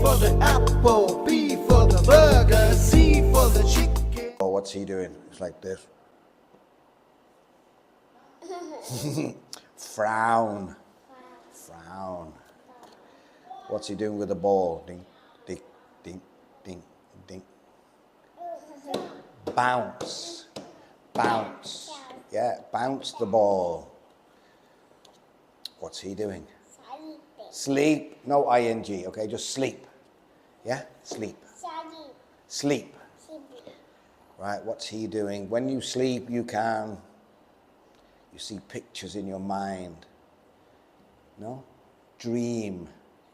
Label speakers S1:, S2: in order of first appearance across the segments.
S1: for the apple, B for the burger, C for the chicken.
S2: Oh, what's he doing? It's like this. Frown. Frown. What's he doing with the ball? Ding, ding, ding, ding, ding. Bounce. Bounce. Yeah, bounce the ball. What's he doing? Sleep. No ing, okay? Just sleep. Yeah? Sleep. Sleep. Right, what's he doing? When you sleep, you see pictures in your mind. No? Dream.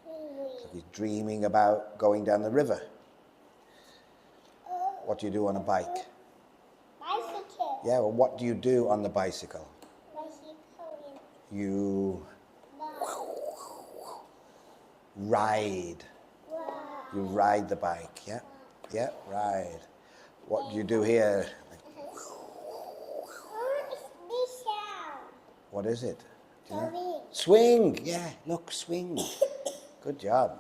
S2: So he's dreaming about going down the river. What do you do on a bike?
S3: Bicycle.
S2: Yeah, well, what do you do on the bicycle?
S3: Bicycle.
S2: You ride. You ride the bike, yeah? Yeah, ride. What do you do here? What is it? Do you know? Swing, yeah, look, swing. Good job.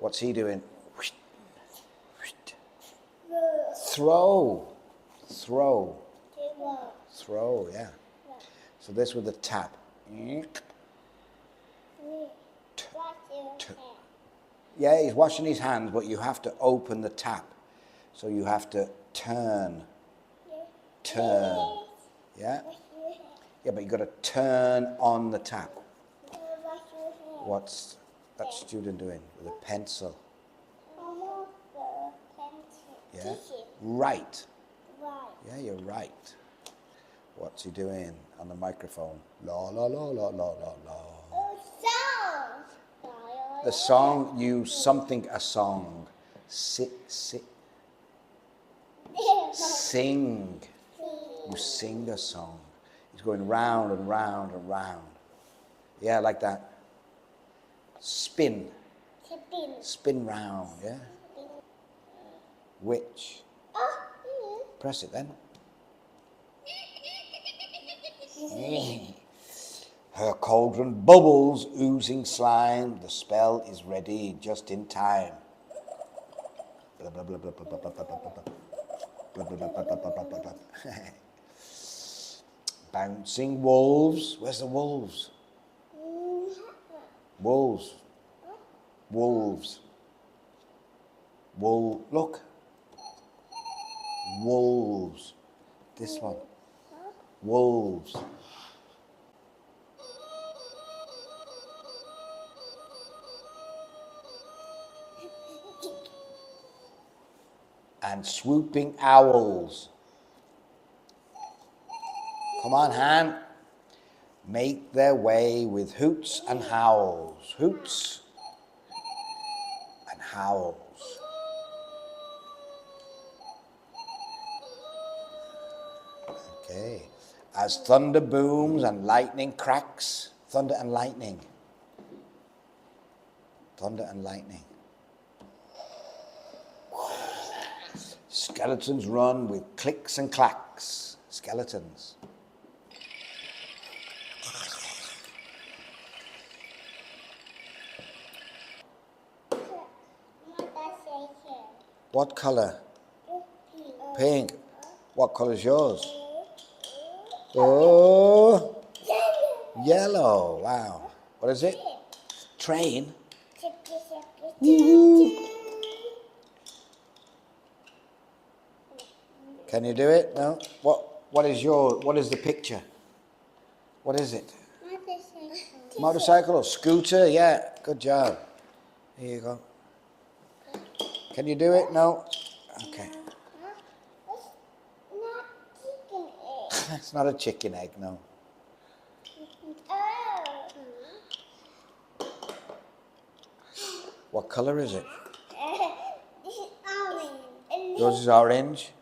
S2: What's he doing? Throw. Throw. Throw, yeah. So this with the tap. Yeah, he's washing his hands, but you have to open the tap. So you have to turn. Turn. Yeah? Yeah, but you've got to turn on the tap. What's that student doing with a pencil? Yeah? Right. Yeah, you're right. What's he doing on the microphone? La la la la la la la. The song, you something a song. Sing. You sing a song. It's going round and round and round. Yeah, like that. Spin. Spin round, yeah? Which? Press it then. Her cauldron bubbles, oozing slime. The spell is ready just in time. Blah, blah, blah, blah, blah, blah, blah, blah, blah, blah. Blah, blah, blah, blah, blah, blah, blah, blah. Bouncing wolves. Where's the wolves? Wolves. Wolves. Look. Wolves. This one. Wolves. And swooping owls. Come on, Han. Make their way with hoots and howls. Hoots and howls. Okay. As thunder booms and lightning cracks. Thunder and lightning. Thunder and lightning. Skeletons run with clicks and clacks. Skeletons. What color? Pink. What color is yours? Oh, yellow. Wow. What is it? Train. Woo-hoo. Can you do it? No? What is the picture? What is it? Motorcycle or scooter? Yeah, good job. Here you go. Can you do it? No? Okay. It's not a chicken egg, no. What color is it?
S3: This is orange.
S2: Yours is orange.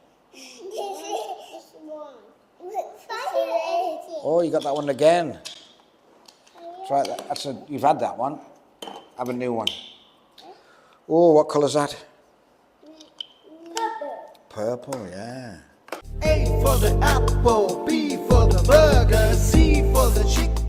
S2: Oh, you got that one again. Try that. You've had that one. Have a new one. Oh, what colour's that? Purple, yeah.
S1: A for the apple, B for the burger, C for the chicken.